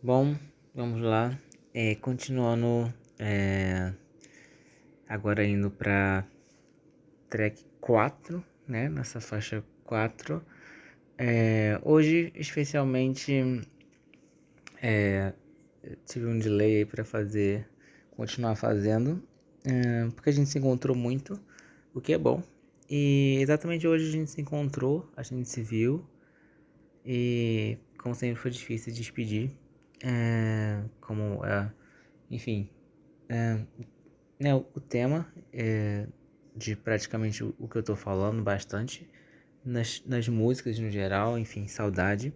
Bom, vamos lá. Continuando, agora indo para track 4, né? Nessa faixa 4. Hoje, especialmente, tive um delay aí para continuar fazendo, porque a gente se encontrou muito, o que é bom. E exatamente hoje a gente se encontrou, a gente se viu, e como sempre foi difícil despedir. Enfim, né, o tema de praticamente o que eu tô falando bastante, nas músicas no geral, enfim, saudade.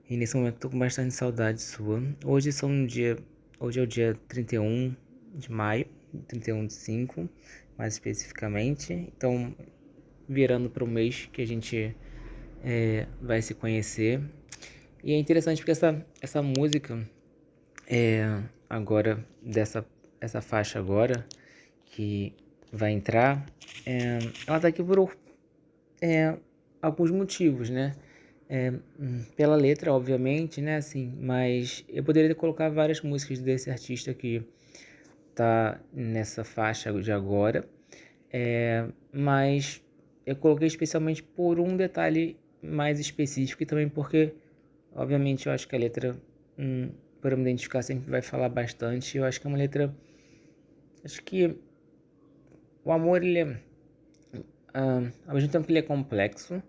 E nesse momento eu tô com bastante saudade sua. Hoje é o dia 31 de maio, 31 de 5, mais especificamente. Então, virando para o mês que a gente vai se conhecer. E é interessante porque essa música, agora, essa faixa agora, que vai entrar, ela tá aqui por alguns motivos, né? Pela letra, obviamente, né? Assim, mas eu poderia colocar várias músicas desse artista que tá nessa faixa de agora, mas eu coloquei especialmente por um detalhe mais específico e também porque, obviamente, eu acho que a letra, por eu me identificar, sempre vai falar bastante. Eu acho que é uma letra. Acho que o amor, ele é. Ao mesmo tempo que ele é complexo,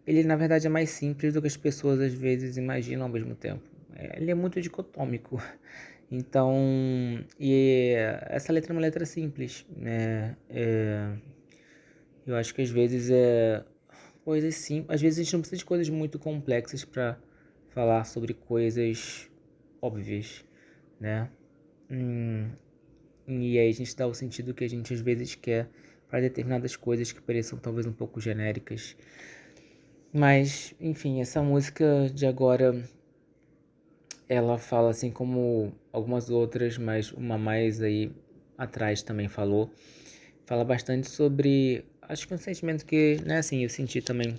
ele na verdade é mais simples do que as pessoas às vezes imaginam ao mesmo tempo. Ele é muito dicotômico. Então, essa letra é uma letra simples, né? Eu acho que às vezes coisas simples. Às vezes a gente não precisa de coisas muito complexas para falar sobre coisas óbvias, né? E aí a gente dá o sentido que a gente às vezes quer para determinadas coisas que pareçam talvez um pouco genéricas. Mas, enfim, essa música de agora, ela fala assim como algumas outras, mas uma mais aí atrás também falou. Fala bastante sobre, acho que um sentimento que, né, assim, eu senti também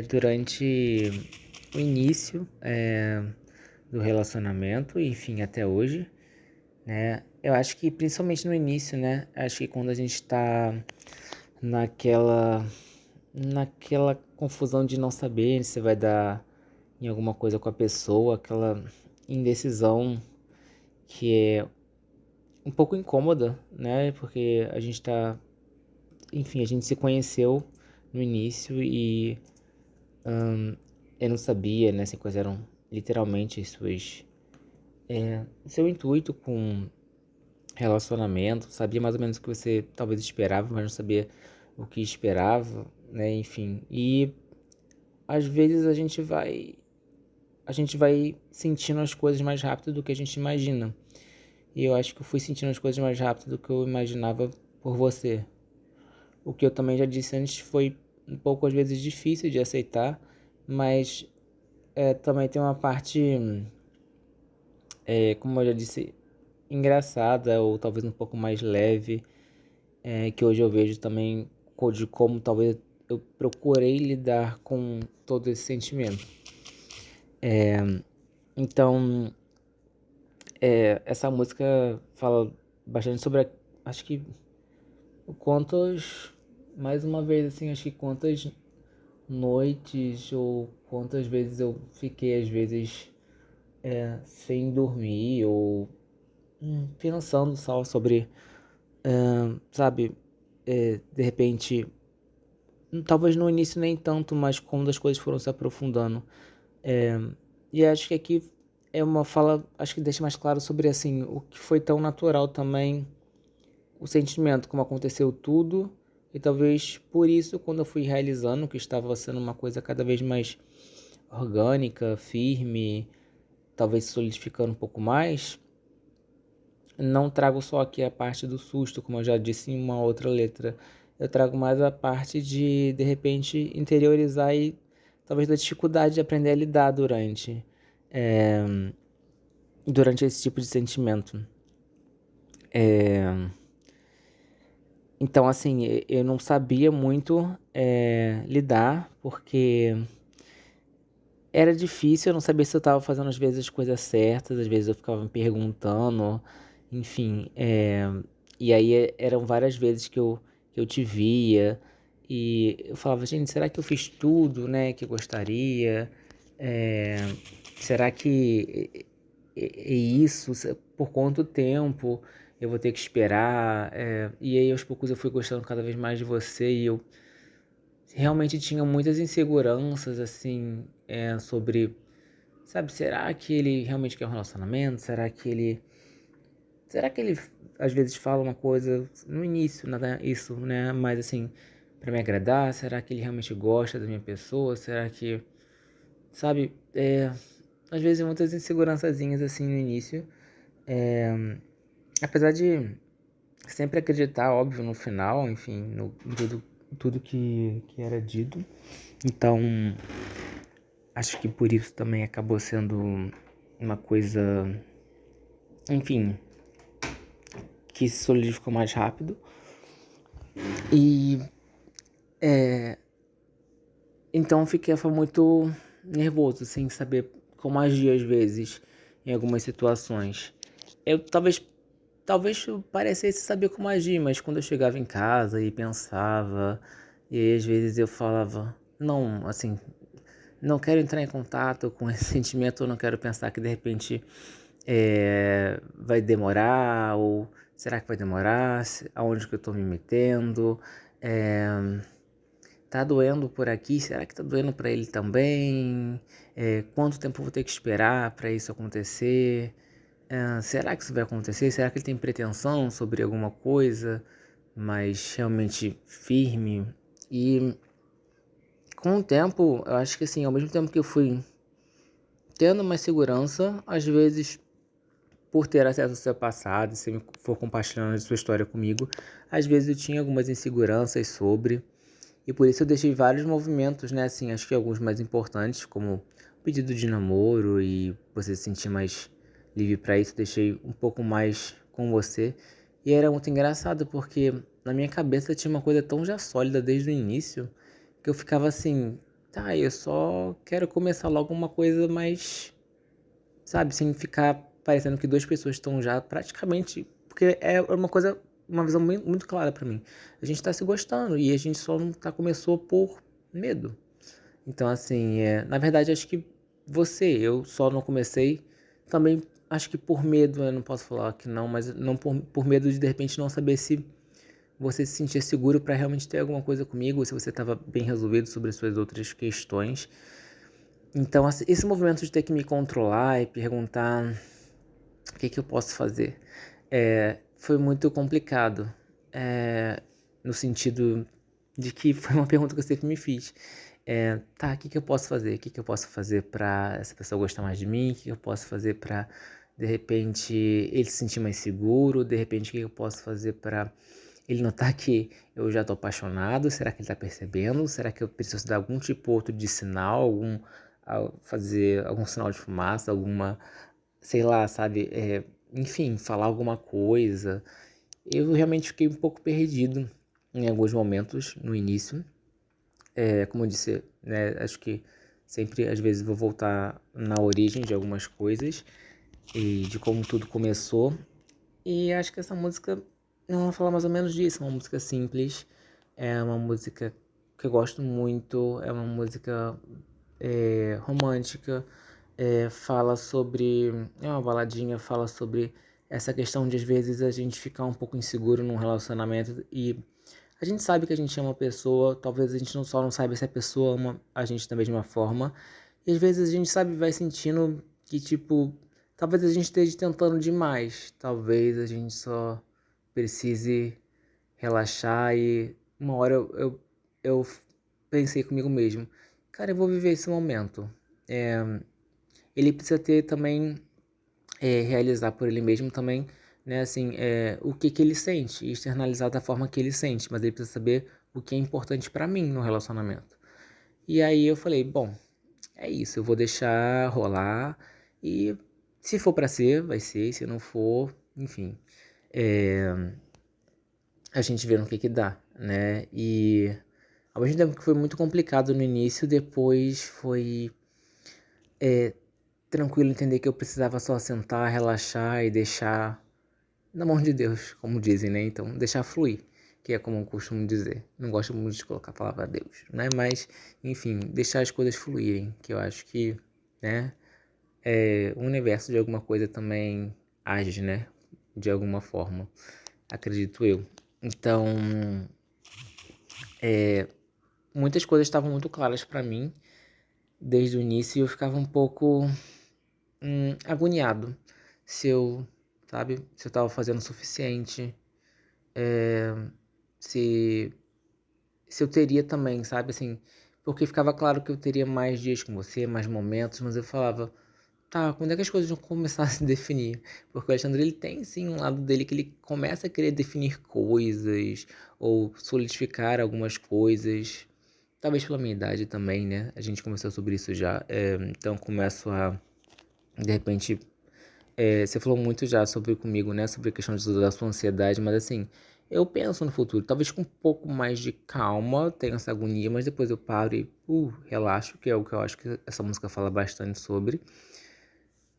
durante o início do relacionamento, enfim, até hoje, né? Eu acho que principalmente no início, né? Acho que quando a gente tá naquela naquela confusão de não saber se vai dar em alguma coisa com a pessoa, aquela indecisão que é um pouco incômoda, né? Porque a gente tá, enfim, a gente se conheceu no início e eu não sabia, né, se quais eram literalmente seu intuito com relacionamento, sabia mais ou menos o que você talvez esperava, mas não sabia o que esperava, né, enfim. E às vezes a gente vai sentindo as coisas mais rápido do que a gente imagina. E eu acho que eu fui sentindo as coisas mais rápido do que eu imaginava por você. O que eu também já disse antes foi um pouco às vezes difícil de aceitar, mas também tem uma parte, como eu já disse, engraçada ou talvez um pouco mais leve, que hoje eu vejo também de como talvez eu procurei lidar com todo esse sentimento. Então, essa música fala bastante sobre, acho que quantas, mais uma vez assim, acho que quantas noites ou quantas vezes eu fiquei às vezes sem dormir ou pensando só sobre, sabe, de repente, talvez no início nem tanto, mas quando as coisas foram se aprofundando. E acho que aqui é uma fala, acho que deixa mais claro sobre assim, o que foi tão natural também, o sentimento, como aconteceu tudo, e talvez por isso, quando eu fui realizando, que estava sendo uma coisa cada vez mais orgânica, firme, talvez solidificando um pouco mais, não trago só aqui a parte do susto, como eu já disse em uma outra letra. Eu trago mais a parte de repente, interiorizar e talvez da dificuldade de aprender a lidar é, durante esse tipo de sentimento. Então, assim, eu não sabia muito lidar, porque era difícil, eu não sabia se eu tava fazendo às vezes as coisas certas, às vezes eu ficava me perguntando, enfim, e aí eram várias vezes que eu te via e eu falava, gente, será que eu fiz tudo, né, que eu gostaria? É, será que é isso? Por quanto tempo eu vou ter que esperar? E aí aos poucos eu fui gostando cada vez mais de você e eu realmente tinha muitas inseguranças, assim, sobre, sabe, será que ele realmente quer um relacionamento? Será que ele às vezes fala uma coisa no início, nada isso, né? Mas assim, pra me agradar, será que ele realmente gosta da minha pessoa? Será que, sabe, às vezes muitas insegurançazinhas assim no início, apesar de sempre acreditar, óbvio, no final, enfim, em tudo que era dito. Então, acho que por isso também acabou sendo uma coisa, enfim, que se solidificou mais rápido. E então foi muito nervoso, sem saber como agir às vezes em algumas situações. Eu talvez eu parecesse saber como agir, mas quando eu chegava em casa e pensava, e aí às vezes eu falava, não, assim, não quero entrar em contato com esse sentimento, eu não quero pensar que de repente vai demorar, ou será que vai demorar? Aonde que eu tô me metendo? É, tá doendo por aqui? Será que tá doendo para ele também? Quanto tempo eu vou ter que esperar para isso acontecer? Será que isso vai acontecer? Será que ele tem pretensão sobre alguma coisa, mas realmente firme? E com o tempo, eu acho que assim, ao mesmo tempo que eu fui tendo mais segurança, às vezes por ter acesso ao seu passado, se me for compartilhando a sua história comigo, às vezes eu tinha algumas inseguranças sobre, e por isso eu deixei vários movimentos, né, assim, acho que alguns mais importantes, como o pedido de namoro e você se sentir mais livre para isso, deixei um pouco mais com você, e era muito engraçado porque na minha cabeça tinha uma coisa tão já sólida desde o início, que eu ficava assim, tá, eu só quero começar logo uma coisa mais, sabe, sem ficar parecendo que duas pessoas estão já praticamente, porque é uma coisa, uma visão muito clara pra mim. A gente tá se gostando e a gente só não começou por medo. Então, assim, na verdade, acho que eu só não comecei também, acho que por medo, eu não posso falar que não, mas não por medo de repente não saber se você se sentia seguro para realmente ter alguma coisa comigo, ou se você estava bem resolvido sobre as suas outras questões. Então, assim, esse movimento de ter que me controlar e perguntar o que eu posso fazer, foi muito complicado, no sentido de que foi uma pergunta que eu sempre me fiz. Tá, o que eu posso fazer? O que eu posso fazer pra essa pessoa gostar mais de mim? O que eu posso fazer pra, de repente, ele se sentir mais seguro? De repente, o que eu posso fazer pra ele notar que eu já tô apaixonado? Será que ele tá percebendo? Será que eu preciso dar algum tipo outro de sinal? Fazer algum sinal de fumaça? Alguma, sei lá, sabe? Enfim, falar alguma coisa. Eu realmente fiquei um pouco perdido em alguns momentos no início. Como eu disse, né, acho que sempre, às vezes, vou voltar na origem de algumas coisas e de como tudo começou. E acho que essa música, ela fala mais ou menos disso. É uma música simples, é uma música que eu gosto muito, é uma música romântica, fala sobre, é uma baladinha, fala sobre essa questão de às vezes a gente ficar um pouco inseguro num relacionamento e a gente sabe que a gente ama uma pessoa, talvez a gente não saiba se a pessoa ama a gente da mesma forma. E às vezes a gente sabe, vai sentindo que, tipo, talvez a gente esteja tentando demais. Talvez a gente só precise relaxar e uma hora eu pensei comigo mesmo, cara, eu vou viver esse momento. Ele precisa ter também, realizar por ele mesmo também, né, assim, o que que ele sente e externalizar da forma que ele sente, mas ele precisa saber o que é importante pra mim no relacionamento. E aí eu falei, bom, é isso, eu vou deixar rolar e se for pra ser, vai ser, se não for, enfim, a gente vê no que dá, né? E ao mesmo tempo que foi muito complicado no início, depois foi tranquilo, entender que eu precisava só sentar, relaxar e deixar na mão de Deus, como dizem, né? Então, deixar fluir, que é como eu costumo dizer. Não gosto muito de colocar a palavra Deus, né? Mas, enfim, deixar as coisas fluírem, que eu acho que, né? O universo de alguma coisa também age, né? De alguma forma, acredito eu. Então, muitas coisas estavam muito claras pra mim desde o início e eu ficava um pouco agoniado se eu, sabe, se eu tava fazendo o suficiente, se, se eu teria também, sabe, assim, porque ficava claro que eu teria mais dias com você, mais momentos, mas eu falava, tá, quando é que as coisas vão começar a se definir? Porque o Alexandre, ele tem sim um lado dele que ele começa a querer definir coisas ou solidificar algumas coisas. Talvez pela minha idade também, né? A gente conversou sobre isso já. Então começo a, de repente, você falou muito já sobre comigo, né? Sobre a questão da sua ansiedade, mas assim, eu penso no futuro, talvez com um pouco mais de calma, tenho essa agonia, mas depois eu paro e relaxo, que é o que eu acho que essa música fala bastante sobre.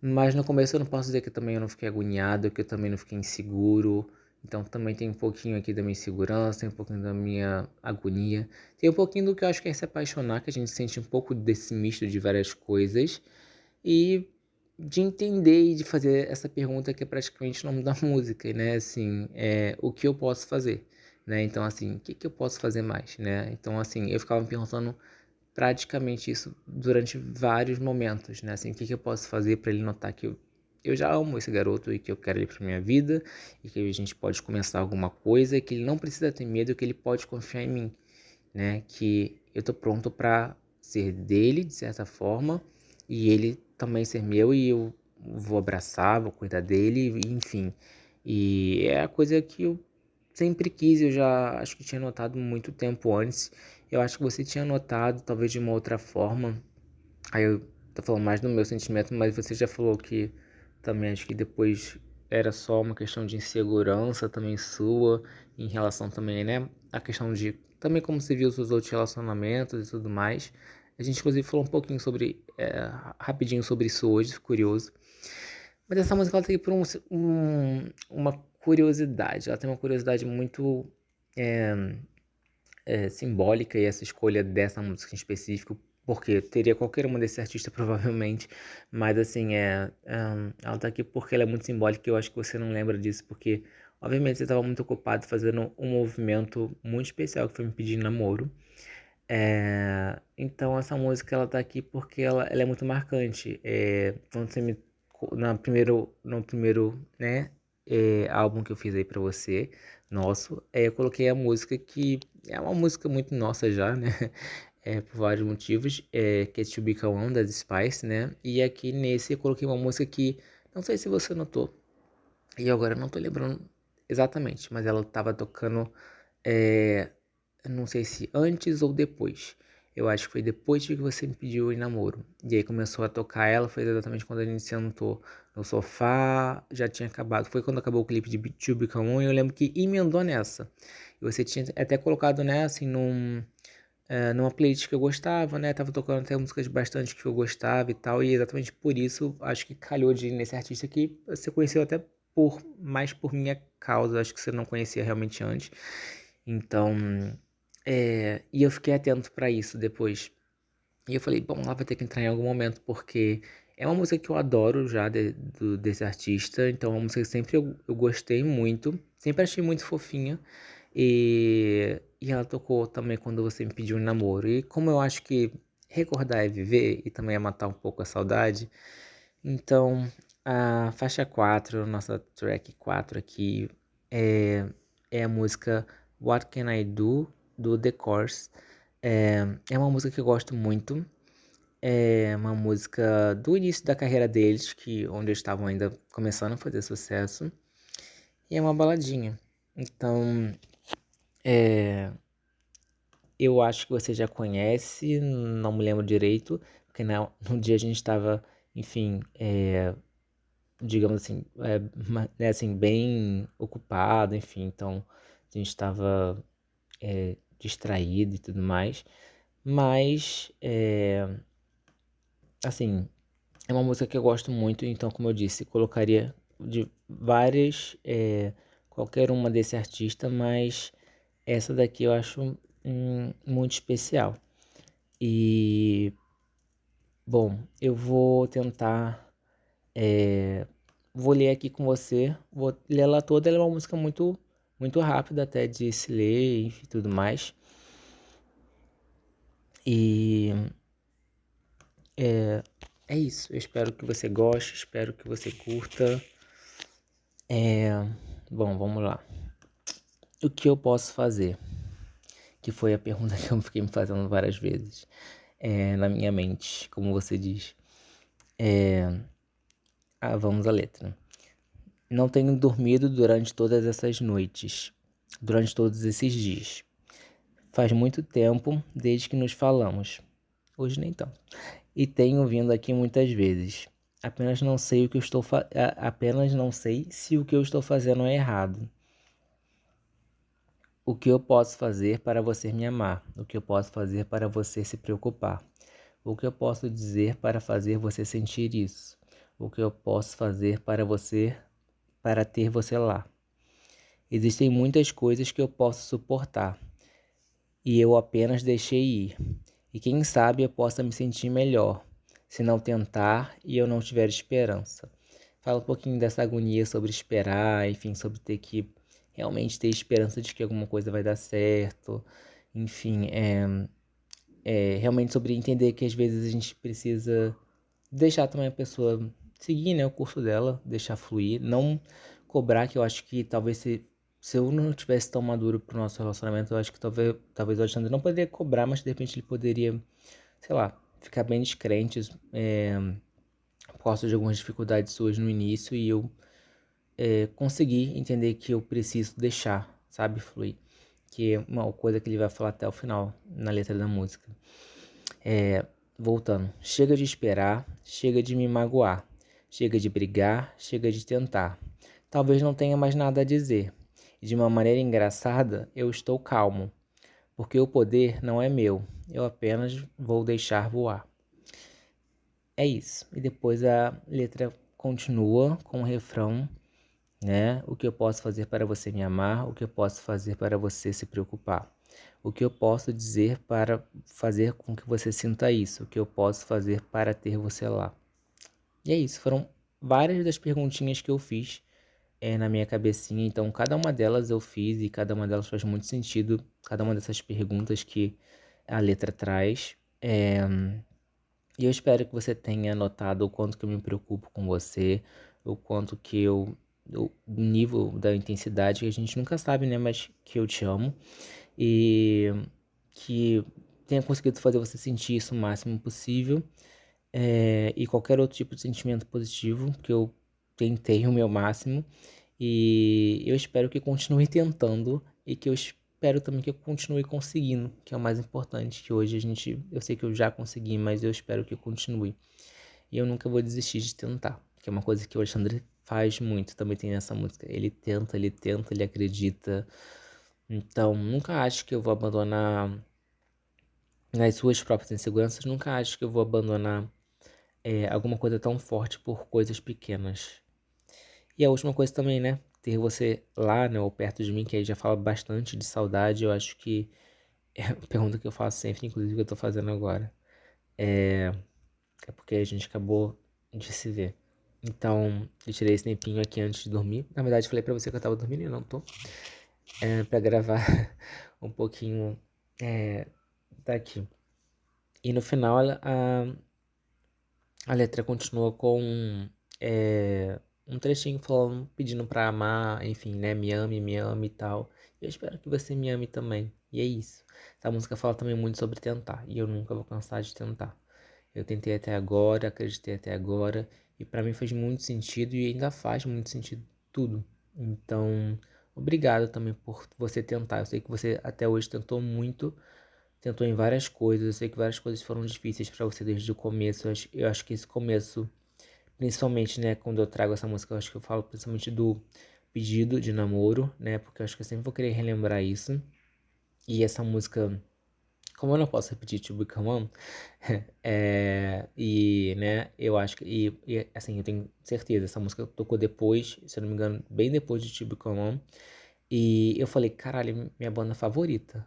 Mas no começo eu não posso dizer que também eu não fiquei agoniado, que eu também não fiquei inseguro. Então também tem um pouquinho aqui da minha insegurança, tem um pouquinho da minha agonia. Tem um pouquinho do que eu acho que é se apaixonar, que a gente sente um pouco desse misto de várias coisas. E de entender e de fazer essa pergunta que é praticamente o nome da música, né? Assim, o que eu posso fazer, né? Então, assim, o que que eu posso fazer mais, né? Então, assim, eu ficava me perguntando praticamente isso durante vários momentos, né? Assim, o que que eu posso fazer para ele notar que eu já amo esse garoto e que eu quero ele para minha vida e que a gente pode começar alguma coisa e que ele não precisa ter medo, que ele pode confiar em mim, né? Que eu tô pronto para ser dele de certa forma e ele também ser meu e eu vou abraçar, vou cuidar dele, enfim. E é a coisa que eu sempre quis, eu já acho que tinha notado muito tempo antes. Eu acho que você tinha notado, talvez de uma outra forma. Aí eu tô falando mais do meu sentimento, mas você já falou que também acho que depois era só uma questão de insegurança também sua, em relação também, né? A questão de também como você viu os seus outros relacionamentos e tudo mais. A gente inclusive falou um pouquinho sobre, rapidinho sobre isso hoje, curioso. Mas essa música ela tem por uma curiosidade, ela tem uma curiosidade muito simbólica e essa escolha dessa música em específico, porque teria qualquer uma desse artista provavelmente, mas assim, ela tá aqui porque ela é muito simbólica e eu acho que você não lembra disso, porque obviamente você estava muito ocupado fazendo um movimento muito especial que foi me pedir namoro. Então essa música ela tá aqui porque ela é muito marcante. Quando você me no primeiro, né, álbum que eu fiz aí pra você, nosso, eu coloquei a música que é uma música muito nossa já, né? Por vários motivos, que é To Become One, das Spice, né? E aqui nesse eu coloquei uma música que, não sei se você notou, e agora eu não tô lembrando exatamente, mas ela tava tocando, é, não sei se antes ou depois. Eu acho que foi depois que você me pediu em namoro. E aí começou a tocar ela, foi exatamente quando a gente sentou no sofá, já tinha acabado. Foi quando acabou o clipe de To Become One e eu lembro que emendou nessa. E você tinha até colocado, né, assim, numa playlist que eu gostava, né? Tava tocando até músicas bastante que eu gostava e tal. E exatamente por isso, acho que calhou de ir nesse artista que você conheceu até mais por minha causa. Acho que você não conhecia realmente antes. Então, e eu fiquei atento pra isso depois. E eu falei, bom, ela vai ter que entrar em algum momento, porque é uma música que eu adoro já desse artista. Então, é uma música que sempre eu gostei muito. Sempre achei muito fofinha. E ela tocou também quando você me pediu um namoro. E como eu acho que recordar é viver e também é matar um pouco a saudade, então a faixa 4, nossa track 4 aqui, é, é a música What Can I Do, do The Course. É uma música que eu gosto muito. É uma música do início da carreira deles, onde eles estavam ainda começando a fazer sucesso. E é uma baladinha. Então, eu acho que você já conhece, não me lembro direito, porque no dia a gente estava, enfim, digamos assim, né, assim, bem ocupado, enfim, então a gente estava distraído e tudo mais, mas, assim, É uma música que eu gosto muito, então, como eu disse, colocaria de várias, qualquer uma desse artista, mas essa daqui eu acho muito especial. E, bom, eu vou tentar, vou ler aqui com você, vou ler ela toda, ela é uma música muito rápida até de se ler, enfim, tudo mais. E é isso, eu espero que você goste, espero que você curta. Bom, vamos lá. O que eu posso fazer? Que foi a pergunta que eu fiquei me fazendo várias vezes na minha mente, como você diz. Vamos à letra. Não tenho dormido durante todas essas noites, durante todos esses dias. Faz muito tempo desde que nos falamos. Hoje nem tanto. E tenho vindo aqui muitas vezes. Apenas não sei se o que eu estou fazendo é errado. O que eu posso fazer para você me amar? O que eu posso fazer para você se preocupar? O que eu posso dizer para fazer você sentir isso? O que eu posso fazer para ter você lá? Existem muitas coisas que eu posso suportar e eu apenas deixei ir. E quem sabe eu possa me sentir melhor se não tentar e eu não tiver esperança. Fala um pouquinho dessa agonia sobre esperar, enfim, sobre ter que realmente ter esperança de que alguma coisa vai dar certo. Enfim, realmente sobre entender que às vezes a gente precisa deixar também a pessoa seguir, né, o curso dela, deixar fluir, não cobrar, que eu acho que talvez se eu não tivesse tão maduro pro nosso relacionamento, eu acho que talvez o Alexandre não poderia cobrar, mas de repente ele poderia, sei lá, ficar bem descrente, por causa de algumas dificuldades suas no início e eu conseguir entender que eu preciso deixar, sabe, fluir. Que é uma coisa que ele vai falar até o final na letra da música. Voltando. Chega de esperar, chega de me magoar. Chega de brigar, chega de tentar. Talvez não tenha mais nada a dizer. E de uma maneira engraçada, eu estou calmo. Porque o poder não é meu. Eu apenas vou deixar voar. É isso. E depois a letra continua com o refrão, né? O que eu posso fazer para você me amar? O que eu posso fazer para você se preocupar? O que eu posso dizer para fazer com que você sinta isso? O que eu posso fazer para ter você lá? E é isso, foram várias das perguntinhas que eu fiz na minha cabecinha, então cada uma delas eu fiz e cada uma delas faz muito sentido, cada uma dessas perguntas que a letra traz. E eu espero que você tenha notado o quanto que eu me preocupo com você, o quanto que o nível da intensidade que a gente nunca sabe, né, mas que eu te amo e que tenha conseguido fazer você sentir isso o máximo possível, e qualquer outro tipo de sentimento positivo, que eu tentei o meu máximo e eu espero que continue tentando e que eu espero também que eu continue conseguindo, que é o mais importante, que hoje eu sei que eu já consegui, mas eu espero que eu continue. E eu nunca vou desistir de tentar, que é uma coisa que o Alexandre faz muito, também tem nessa música. Ele tenta, ele acredita. Então, nunca acho que eu vou abandonar nas suas próprias inseguranças, nunca acho que eu vou abandonar alguma coisa tão forte por coisas pequenas. E a última coisa também, né? Ter você lá, né, ou perto de mim, que aí já fala bastante de saudade. Eu acho que é a pergunta que eu faço sempre, inclusive que eu tô fazendo agora. É porque a gente acabou de se ver. Então, eu tirei esse tempinho aqui antes de dormir. Na verdade, falei pra você que eu tava dormindo e não tô. Pra gravar um pouquinho daqui. E no final, a letra continua com um trechinho falando, pedindo pra amar, enfim, né? Me ame e tal. Eu espero que você me ame também. E é isso. Essa música fala também muito sobre tentar. E eu nunca vou cansar de tentar. Eu tentei até agora, acreditei até agora. E pra mim fez muito sentido e ainda faz muito sentido tudo. Então, obrigado também por você tentar. Eu sei que você até hoje tentou muito. Tentou em várias coisas. Eu sei que várias coisas foram difíceis pra você desde o começo. Eu acho que esse começo, principalmente, né, quando eu trago essa música, eu acho que eu falo principalmente do pedido de namoro, né, porque eu acho que eu sempre vou querer relembrar isso. E essa música como eu não posso repetir To Become One, e, né, eu acho que, assim, eu tenho certeza, essa música tocou depois, se eu não me engano, bem depois de To Become One, e eu falei, caralho, minha banda favorita,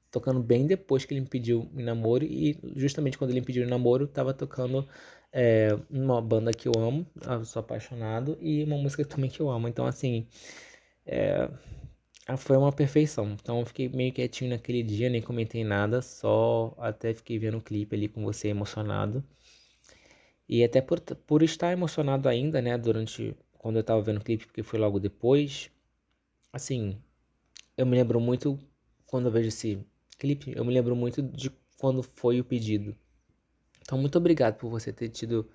tocando bem depois que ele me pediu em namoro, e justamente quando ele me pediu em namoro, tava tocando uma banda que eu amo, eu sou apaixonado, e uma música também que eu amo, então assim, foi uma perfeição. Então eu fiquei meio quietinho naquele dia, nem comentei nada, só até fiquei vendo o clipe ali com você emocionado. E até por estar emocionado ainda, né, durante quando eu tava vendo o clipe, porque foi logo depois, assim, eu me lembro muito quando eu vejo esse clipe, eu me lembro muito de quando foi o pedido. Então muito obrigado por você ter tido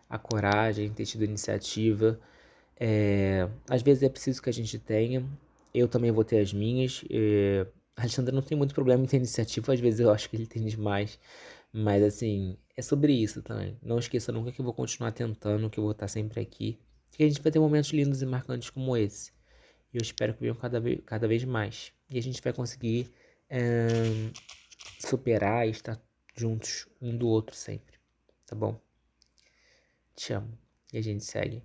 a coragem, ter tido a iniciativa. Às vezes é preciso que a gente tenha. Eu também vou ter as minhas. Alexandre não tem muito problema em ter iniciativa, às vezes eu acho que ele tem demais. Mas assim, é sobre isso também. Não esqueça nunca que eu vou continuar tentando, que eu vou estar sempre aqui. Que a gente vai ter momentos lindos e marcantes como esse. E eu espero que venham cada vez mais. E a gente vai conseguir superar e estar juntos um do outro sempre. Tá bom? Te amo. E a gente segue.